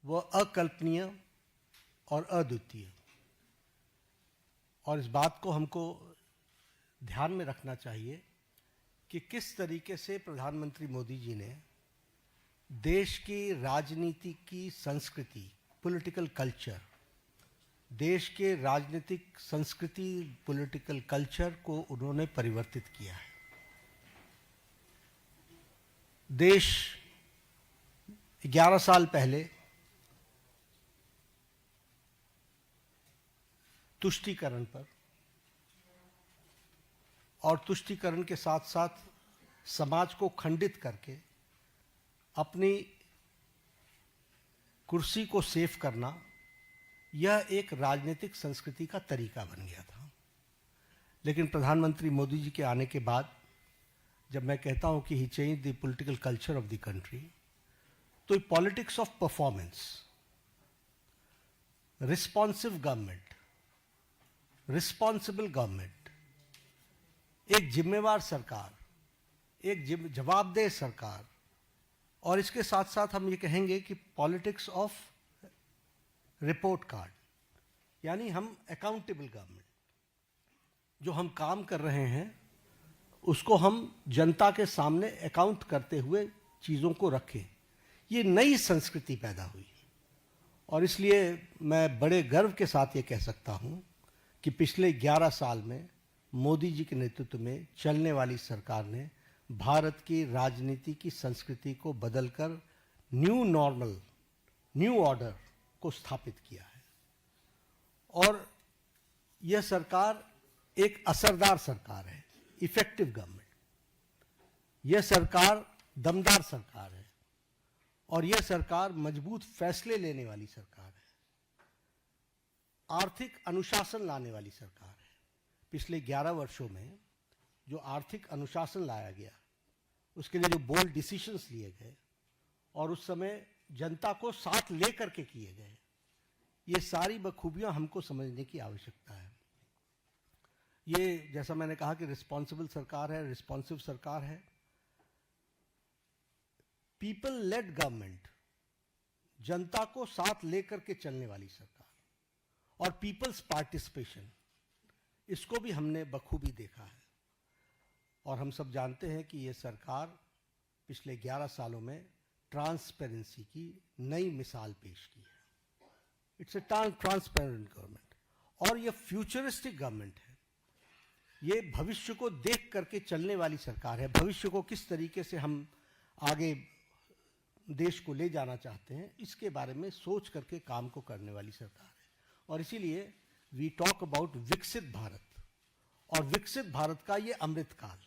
वह अकल्पनीय और अद्वितीय, और इस बात को हमको ध्यान में रखना चाहिए कि किस तरीके से प्रधानमंत्री मोदी जी ने देश की राजनीति की संस्कृति, पॉलिटिकल कल्चर, देश के राजनीतिक संस्कृति, पॉलिटिकल कल्चर को उन्होंने परिवर्तित किया है। देश 11 साल पहले तुष्टीकरण पर और तुष्टीकरण के साथ साथ समाज को खंडित करके अपनी कुर्सी को सेव करना, यह एक राजनीतिक संस्कृति का तरीका बन गया था। लेकिन प्रधानमंत्री मोदी जी के आने के बाद जब मैं कहता हूं कि he change the political culture of the country, तो politics of performance, responsive government, responsible government, एक जिम्मेवार सरकार, एक जवाबदेह सरकार, और इसके साथ साथ हम ये कहेंगे कि पॉलिटिक्स ऑफ रिपोर्ट कार्ड, यानी हम अकाउंटेबल गवर्नमेंट, जो हम काम कर रहे हैं उसको हम जनता के सामने अकाउंट करते हुए चीज़ों को रखें। ये नई संस्कृति पैदा हुई, और इसलिए मैं बड़े गर्व के साथ ये कह सकता हूँ कि पिछले 11 साल में मोदी जी के नेतृत्व में चलने वाली सरकार ने भारत की राजनीति की संस्कृति को बदलकर न्यू नॉर्मल, न्यू ऑर्डर को स्थापित किया है। और यह सरकार एक असरदार सरकार है, इफेक्टिव गवर्नमेंट। यह सरकार दमदार सरकार है, और यह सरकार मजबूत फैसले लेने वाली सरकार है, आर्थिक अनुशासन लाने वाली सरकार है। पिछले 11 वर्षों में जो आर्थिक अनुशासन लाया गया, उसके लिए जो बोल्ड डिसीजंस लिए गए और उस समय जनता को साथ लेकर के किए गए, ये सारी बखूबियां हमको समझने की आवश्यकता है। ये जैसा मैंने कहा कि रिस्पॉन्सिबल सरकार है, रिस्पॉन्सिव सरकार है, पीपल लेड गवर्नमेंट, जनता को साथ लेकर के चलने वाली सरकार, और पीपल्स पार्टिसिपेशन, इसको भी हमने बखूबी देखा है। और हम सब जानते हैं कि ये सरकार पिछले 11 सालों में ट्रांसपेरेंसी की नई मिसाल पेश की है। इट्स ए ट्रांसपेरेंट गवर्नमेंट, और ये फ्यूचरिस्टिक गवर्नमेंट है। ये भविष्य को देख करके चलने वाली सरकार है। भविष्य को किस तरीके से हम आगे देश को ले जाना चाहते हैं, इसके बारे में सोच करके काम को करने वाली सरकार है। और इसीलिए वी टॉक अबाउट विकसित भारत, और विकसित भारत का ये अमृत काल,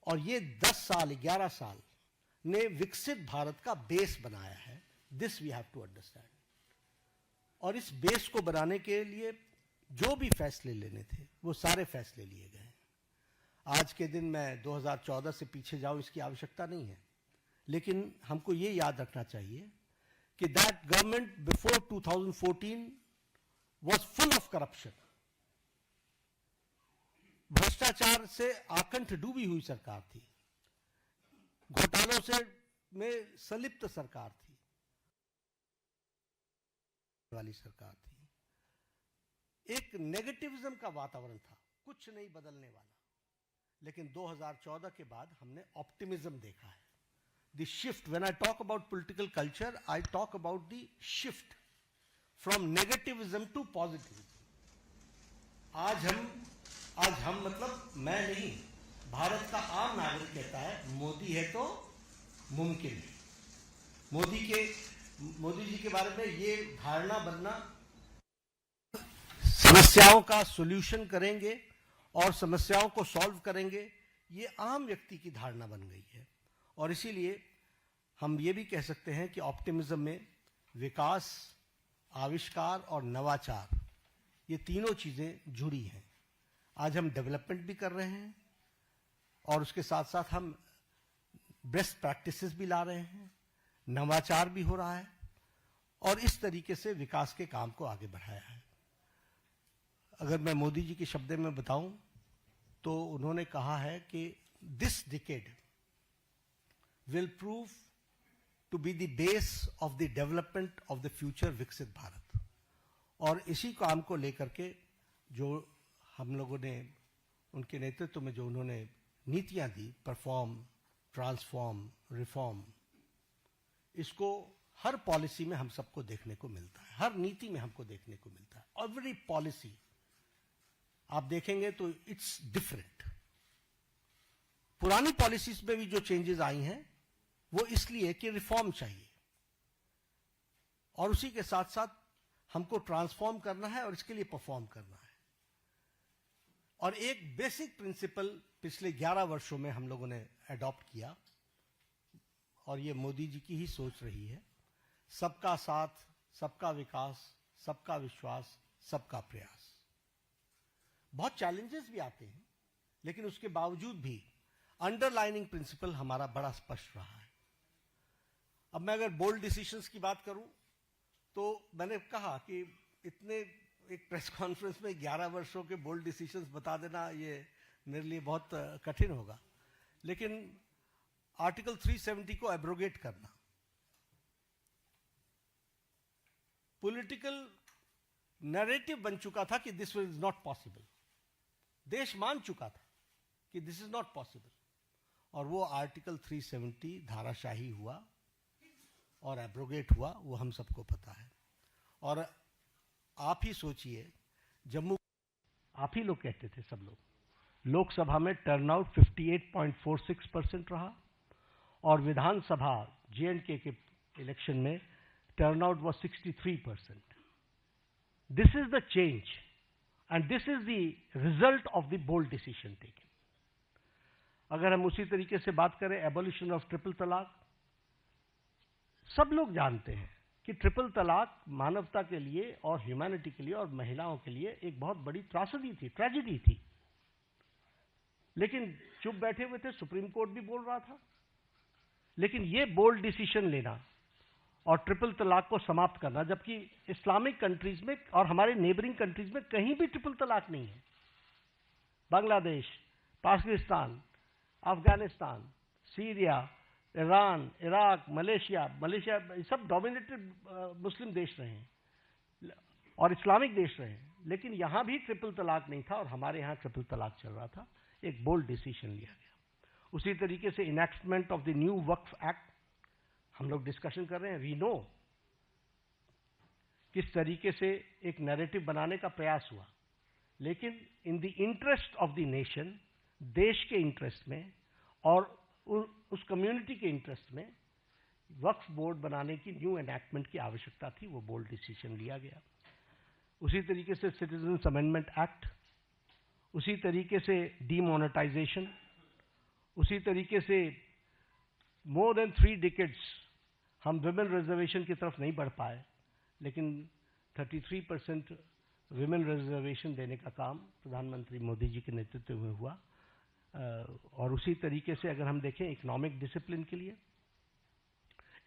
और ये 10 साल, 11 साल ने विकसित भारत का बेस बनाया है। This we have to understand. और इस बेस को बनाने के लिए जो भी फैसले लेने थे, वो सारे फैसले लिए गए। आज के दिन मैं 2014 से पीछे जाऊं, इसकी आवश्यकता नहीं है, लेकिन हमको ये याद रखना चाहिए कि that government before 2014 was full of corruption। भ्रष्टाचार से आकंठ डूबी हुई सरकार थी, घोटालों से में संलिप्त सरकार थी, वाली सरकार थी। एक नेगेटिविज्म का वातावरण था, कुछ नहीं बदलने वाला। लेकिन 2014 के बाद हमने ऑप्टिमिज्म देखा है। The shift, when I talk about political culture, I talk about the shift from negativism to positivism. आज हम मतलब मैं नहीं, भारत का आम नागरिक कहता है मोदी है तो मुमकिन है। मोदी जी के बारे में ये धारणा बनना, समस्याओं का सॉल्यूशन करेंगे और समस्याओं को सॉल्व करेंगे, ये आम व्यक्ति की धारणा बन गई है। और इसीलिए हम ये भी कह सकते हैं कि ऑप्टिमिज्म में विकास, आविष्कार और नवाचार, ये तीनों चीजें जुड़ी हैं। आज हम डेवलपमेंट भी कर रहे हैं, और उसके साथ साथ हम बेस्ट प्रैक्टिसेस भी ला रहे हैं, नवाचार भी हो रहा है, और इस तरीके से विकास के काम को आगे बढ़ाया है। अगर मैं मोदी जी के शब्दों में बताऊं तो उन्होंने कहा है कि this decade will prove to be the base of the development of the future विकसित भारत। और इसी काम को लेकर के जो हम लोगों ने उनके नेतृत्व में जो उन्होंने नीतियां दी, परफॉर्म, ट्रांसफॉर्म, रिफॉर्म, इसको हर पॉलिसी में हम सबको देखने को मिलता है, हर नीति में हमको देखने को मिलता है। एवरी पॉलिसी आप देखेंगे तो इट्स डिफरेंट। पुरानी पॉलिसीज में भी जो चेंजेस आई हैं वो इसलिए कि रिफॉर्म चाहिए और उसी के साथ साथ हमको ट्रांसफॉर्म करना है और इसके लिए परफॉर्म करना है। और एक बेसिक प्रिंसिपल पिछले 11 वर्षों में हम लोगों ने अडॉप्ट किया और ये मोदी जी की ही सोच रही है, सबका साथ, सबका विकास, सबका विश्वास, सबका प्रयास। बहुत चैलेंजेस भी आते हैं, लेकिन उसके बावजूद भी अंडरलाइनिंग प्रिंसिपल हमारा बड़ा स्पष्ट रहा है। अब मैं अगर बोल्ड डिसीजंस की बात करूं तो मैंने कहा कि इतने एक प्रेस कॉन्फ्रेंस में 11 वर्षों के बोल्ड डिसीजंस बता देना ये मेरे लिए बहुत कठिन होगा, लेकिन आर्टिकल 370 को एब्रोगेट करना, पॉलिटिकल नैरेटिव बन चुका था कि दिस इज नॉट पॉसिबल, देश मान चुका था कि दिस इज नॉट पॉसिबल, और वो आर्टिकल 370 धाराशाही हुआ और एब्रोगेट हुआ, वो हम सबको पता है। और आप ही सोचिए, जम्मू, आप ही लोग कहते थे, सब लोग, लोकसभा में टर्नआउट 58.46% रहा और विधानसभा J&K के इलेक्शन में turnout was 63%। This is the change and this is the result of the bold decision taken. अगर हम उसी तरीके से बात करें एबॉलिशन ऑफ ट्रिपल तलाक, सब लोग जानते हैं कि ट्रिपल तलाक मानवता के लिए और ह्यूमैनिटी के लिए और महिलाओं के लिए एक बहुत बड़ी त्रासदी थी, ट्रेजेडी थी, लेकिन चुप बैठे हुए थे, सुप्रीम कोर्ट भी बोल रहा था। लेकिन ये बोल्ड डिसीजन लेना और ट्रिपल तलाक को समाप्त करना, जबकि इस्लामिक कंट्रीज में और हमारे नेबरिंग कंट्रीज में कहीं भी ट्रिपल तलाक नहीं है। Bangladesh, Pakistan, Afghanistan, Syria, Iran, Iraq, Malaysia सब डोमिनेटेड मुस्लिम देश रहे हैं और इस्लामिक देश रहे हैं, लेकिन यहां भी ट्रिपल तलाक नहीं था और हमारे यहां ट्रिपल तलाक चल रहा था। एक बोल्ड डिसीजन लिया गया। उसी तरीके से enactment of the new Waqf act हम लोग डिस्कशन कर रहे हैं। वी नो किस तरीके से एक नैरेटिव बनाने का प्रयास हुआ, लेकिन in the interest of the nation, देश के इंटरेस्ट में और उस कम्युनिटी के इंटरेस्ट में वक्फ बोर्ड बनाने की न्यू एनैक्टमेंट की आवश्यकता थी, वो बोल्ड डिसीजन लिया गया। उसी तरीके से सिटीजन्स अमेंडमेंट एक्ट, उसी तरीके से डीमोनेटाइजेशन, उसी तरीके से मोर देन 3 डिकेड्स हम विमेन रिजर्वेशन की तरफ नहीं बढ़ पाए, लेकिन 33% विमेन रिजर्वेशन देने का काम प्रधानमंत्री मोदी जी के नेतृत्व में हुआ। और उसी तरीके से अगर हम देखें इकोनॉमिक डिसिप्लिन के लिए,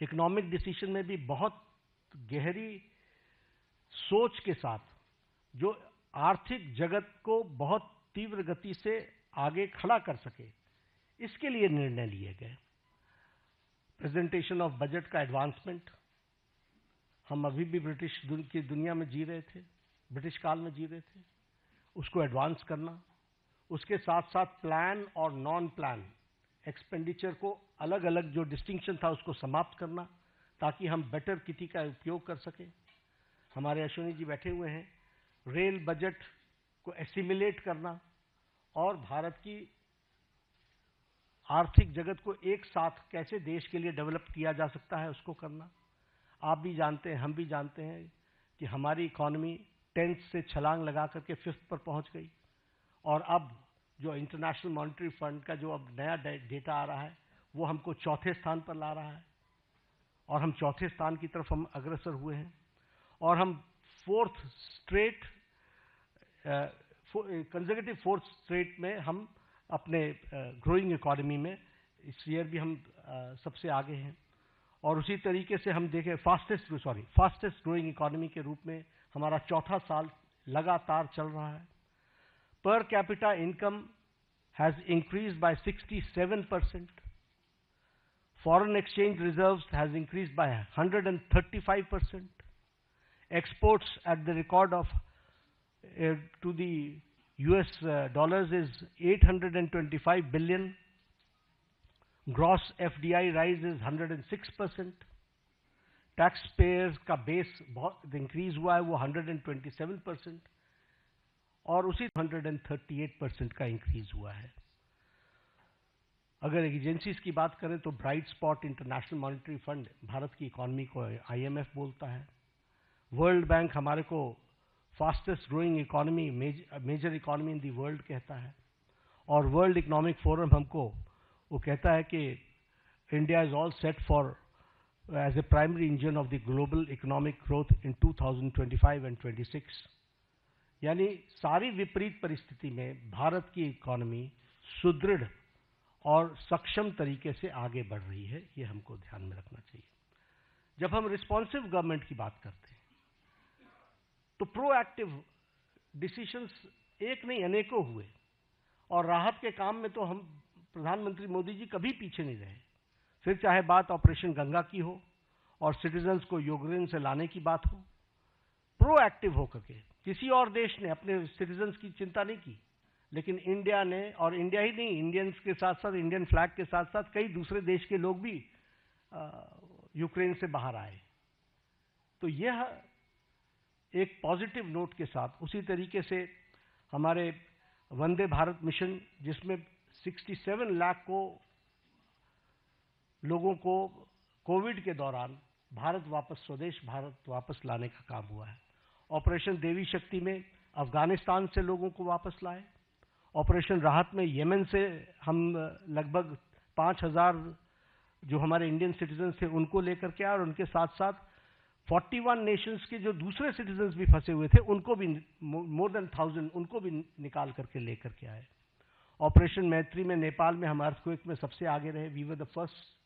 इकोनॉमिक डिसीजन में भी बहुत गहरी सोच के साथ जो आर्थिक जगत को बहुत तीव्र गति से आगे खड़ा कर सके, इसके लिए निर्णय लिए गए। प्रेजेंटेशन ऑफ बजट का एडवांसमेंट, हम अभी भी ब्रिटिश की दुनिया में जी रहे थे, ब्रिटिश काल में जी रहे थे, उसको एडवांस करना, उसके साथ साथ प्लान और नॉन प्लान एक्सपेंडिचर को अलग अलग जो डिस्टिंक्शन था उसको समाप्त करना, ताकि हम बेटर किटी का उपयोग कर सकें। हमारे अश्विनी जी बैठे हुए हैं, रेल बजट को एसिमिलेट करना और भारत की आर्थिक जगत को एक साथ कैसे देश के लिए डेवलप किया जा सकता है उसको करना। आप भी जानते हैं, हम भी जानते हैं कि हमारी इकोनॉमी 10th से छलांग लगा करके 5th पर पहुंच गई, और अब जो इंटरनेशनल मॉनेटरी फंड का जो अब नया डेटा आ रहा है वो हमको 4थे स्थान पर ला रहा है, और हम 4थे स्थान की तरफ हम अग्रसर हुए हैं, और हम 4th straight consecutive 4th straight में हम अपने ग्रोइंग इकोनॉमी में इस ईयर भी हम सबसे आगे हैं। और उसी तरीके से हम देखें फास्टेस्ट ग्रोइंग इकोनॉमी के रूप में हमारा 4था साल लगातार चल रहा है। Per capita income has increased by 67%, Foreign exchange reserves has increased by 135%. Exports at the record of to the US dollars is 825 billion. Gross FDI rise is 106%. Taxpayers का बेस बहुत इंक्रीज हुआ है, वो 127%, और उसी 138% का इंक्रीज हुआ है. अगर एजेंसीज की बात करें तो bright spot international monetary fund Bharat की इकोनॉमी को IMF बोलता है. वर्ल्ड बैंक हमारे को fastest growing economy, major economy in the world कहता है. और वर्ल्ड इकोनॉमिक फोरम हमको वो कहता है कि India is all set for as a primary engine of the global economic growth in 2025 and 26. यानी सारी विपरीत परिस्थिति में भारत की इकोनॉमी सुदृढ़ और सक्षम तरीके से आगे बढ़ रही है. ये हमको ध्यान में रखना चाहिए. जब हम रिस्पॉन्सिव गवर्नमेंट की बात करते हैं तो प्रोएक्टिव डिसीजंस एक नहीं अनेकों हुए, और राहत के काम में तो हम प्रधानमंत्री मोदी जी कभी पीछे नहीं रहे. फिर चाहे बात ऑपरेशन गंगा की हो और सिटीजन्स को यूक्रेन से लाने की बात हो, प्रोएक्टिव होकर के किसी और देश ने अपने सिटीजन्स की चिंता नहीं की, लेकिन इंडिया ने, और इंडिया ही नहीं, इंडियंस के साथ साथ, इंडियन फ्लैग के साथ साथ कई दूसरे देश के लोग भी यूक्रेन से बाहर आए. तो यह एक पॉजिटिव नोट के साथ, उसी तरीके से हमारे वंदे भारत मिशन, जिसमें 67 लाख लोगों को कोविड के दौरान भारत वापस, स्वदेश भारत वापस लाने का काम हुआ है. ऑपरेशन देवी शक्ति में अफगानिस्तान से लोगों को वापस लाए. ऑपरेशन राहत में यमन से हम लगभग 5,000 जो हमारे इंडियन सिटीजन थे उनको लेकर के आए, और उनके साथ साथ 41 नेशंस के जो दूसरे सिटीजन्स भी फंसे हुए थे उनको भी, मोर देन 1000, उनको भी निकाल करके लेकर के आए. ऑपरेशन मैत्री में नेपाल में हम अर्थक्वेक में सबसे आगे रहे. We were the first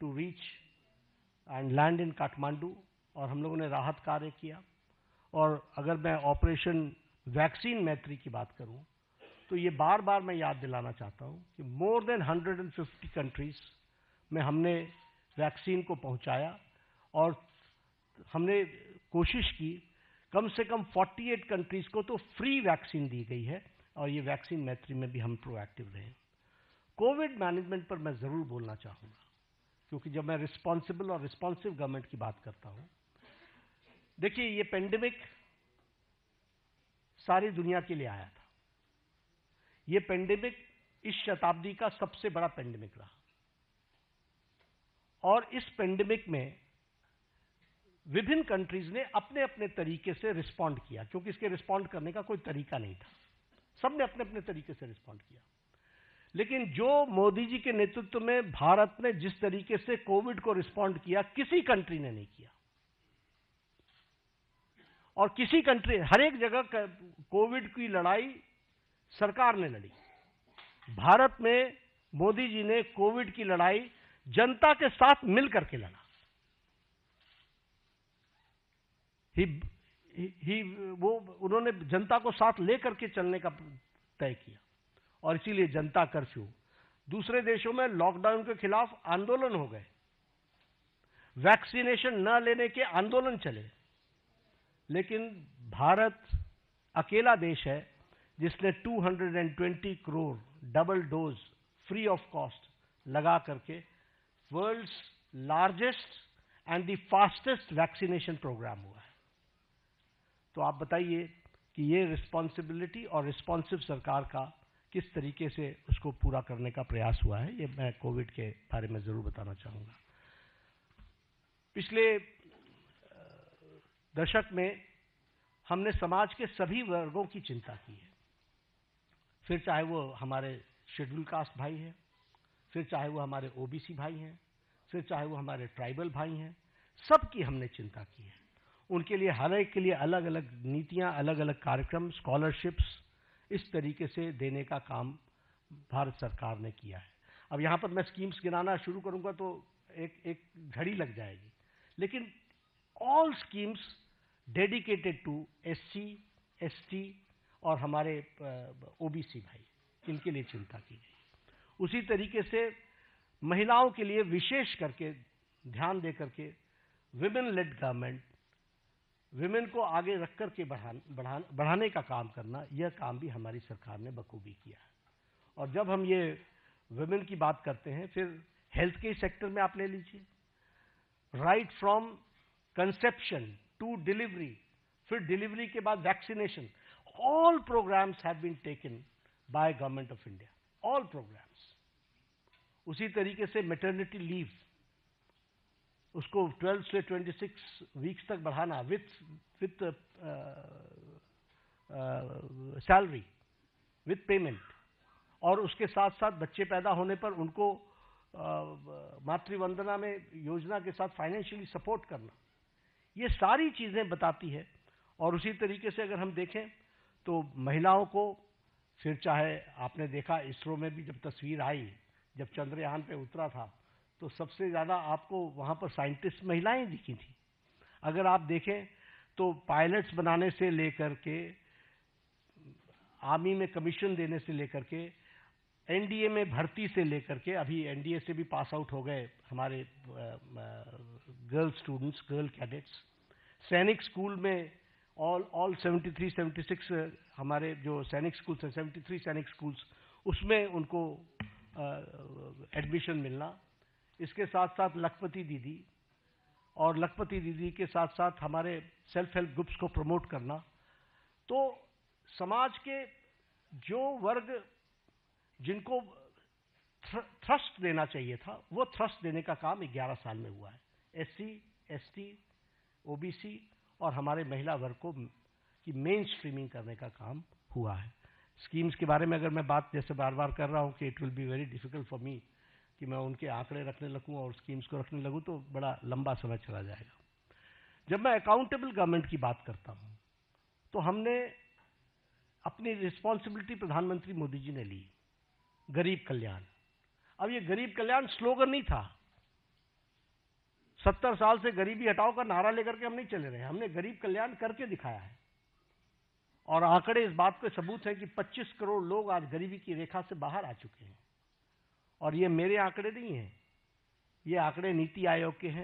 to reach and land in Kathmandu, और हम लोगों ने राहत कार्य किया. और अगर मैं ऑपरेशन वैक्सीन मैत्री की बात करूं तो ये बार बार मैं याद दिलाना चाहता हूं कि मोर देन 150 कंट्रीज में हमने वैक्सीन को पहुंचाया, और हमने कोशिश की कम से कम 48 कंट्रीज को तो फ्री वैक्सीन दी गई है, और ये वैक्सीन मैत्री में भी हम प्रोएक्टिव रहे. कोविड मैनेजमेंट पर मैं जरूर बोलना चाहूंगा, क्योंकि जब मैं रिस्पॉन्सिबल और रिस्पॉन्सिव गवर्नमेंट की बात करता हूं, देखिए ये पेंडेमिक सारी दुनिया के लिए आया था. ये पेंडेमिक इस शताब्दी का सबसे बड़ा पेंडेमिक रहा, और इस पेंडेमिक में विभिन्न कंट्रीज ने अपने अपने तरीके से रिस्पॉन्ड किया, क्योंकि इसके रिस्पॉन्ड करने का कोई तरीका नहीं था. सबने अपने अपने तरीके से रिस्पॉन्ड किया. लेकिन जो मोदी जी के नेतृत्व में भारत ने जिस तरीके से कोविड को रिस्पॉन्ड किया, किसी कंट्री ने नहीं किया. और किसी कंट्री, हर एक जगह कोविड की लड़ाई सरकार ने लड़ी. भारत में मोदी जी ने कोविड की लड़ाई जनता के साथ मिलकर के लड़ा. उन्होंने जनता को साथ लेकर के चलने का तय किया, और इसीलिए जनता कर्फ्यू. दूसरे देशों में लॉकडाउन के खिलाफ आंदोलन हो गए, वैक्सीनेशन न लेने के आंदोलन चले, लेकिन भारत अकेला देश है जिसने 220 crore double dose free of cost लगा करके world's largest and the fastest vaccination programme हुआ है. तो आप बताइए कि ये रिस्पॉन्सिबिलिटी और रिस्पॉन्सिव सरकार का किस तरीके से उसको पूरा करने का प्रयास हुआ है. ये मैं कोविड के बारे में जरूर बताना चाहूंगा. पिछले दशक में हमने समाज के सभी वर्गों की चिंता की है, फिर चाहे वो हमारे शेड्यूल कास्ट भाई हैं, फिर चाहे वो हमारे ओबीसी भाई हैं, फिर चाहे वो हमारे ट्राइबल भाई हैं, सबकी हमने चिंता की है. उनके लिए, हर एक के लिए अलग अलग नीतियां, अलग अलग कार्यक्रम, स्कॉलरशिप्स इस तरीके से देने का काम भारत सरकार ने किया है. अब यहां पर मैं स्कीम्स गिनाना शुरू करूंगा तो एक घड़ी लग जाएगी, लेकिन all schemes dedicated to SC, ST और हमारे ओबीसी भाई, इनके लिए चिंता की गई. उसी तरीके से महिलाओं के लिए विशेष करके ध्यान दे करके विमेन लेड गवर्नमेंट, विमेन को आगे रख करके बढ़ाने का काम करना, यह काम भी हमारी सरकार ने बखूबी किया है। और जब हम ये विमेन की बात करते हैं, फिर हेल्थ के सेक्टर में आप ले लीजिए, right from conception to delivery, फिर डिलीवरी के बाद vaccination, all programmes have been taken by government of India, all programmes. उसी तरीके से मैटरनिटी लीव, उसको 12 से 26 वीक्स तक बढ़ाना विथ सैलरी, विथ पेमेंट, और उसके साथ साथ बच्चे पैदा होने पर उनको मातृवंदना में योजना के साथ फाइनेंशियली सपोर्ट करना, ये सारी चीजें बताती है। और उसी तरीके से अगर हम देखें तो महिलाओं को, फिर चाहे आपने देखा इसरो में भी जब तस्वीर आई, जब चंद्रयान पे उतरा था, तो सबसे ज्यादा आपको वहां पर साइंटिस्ट महिलाएं दिखी थी। अगर आप देखें तो पायलट्स बनाने से लेकर के, आर्मी में कमीशन देने से लेकर के, एनडीए में भर्ती से लेकर के, अभी एनडीए से भी पास आउट हो गए हमारे गर्ल स्टूडेंट्स, गर्ल कैडेट्स, सैनिक स्कूल में ऑल 73, 76 हमारे जो सैनिक स्कूल्स हैं, 73 सैनिक स्कूल्स, उसमें उनको एडमिशन मिलना। इसके साथ साथ लखपति दीदी, और लखपति दीदी के साथ साथ हमारे सेल्फ हेल्प ग्रुप्स को प्रमोट करना। तो समाज के जो वर्ग जिनको थ्रस्ट देना चाहिए था, वो थ्रस्ट देने का काम 11 साल में हुआ है। एससी, एसटी, ओबीसी और हमारे महिला वर्ग को की मेन स्ट्रीमिंग करने का काम हुआ है। स्कीम्स के बारे में अगर मैं बात जैसे बार बार कर रहा हूं कि it will be very difficult for me कि मैं उनके आंकड़े रखने लगूं और स्कीम्स को रखने लगूं तो बड़ा लंबा समय चला जाएगा। जब मैं अकाउंटेबल गवर्नमेंट की बात करता हूं तो हमने अपनी रिस्पॉन्सिबिलिटी प्रधानमंत्री मोदी जी ने ली, गरीब कल्याण। अब ये गरीब कल्याण स्लोगन नहीं था, 70 साल से गरीबी हटाओ का नारा लेकर के हम नहीं चले रहे, हमने गरीब कल्याण करके दिखाया है। और आंकड़े इस बात के सबूत हैं कि 25 करोड़ लोग आज गरीबी की रेखा से बाहर आ चुके हैं। और ये मेरे आंकड़े नहीं हैं, ये आंकड़े नीति आयोग के हैं,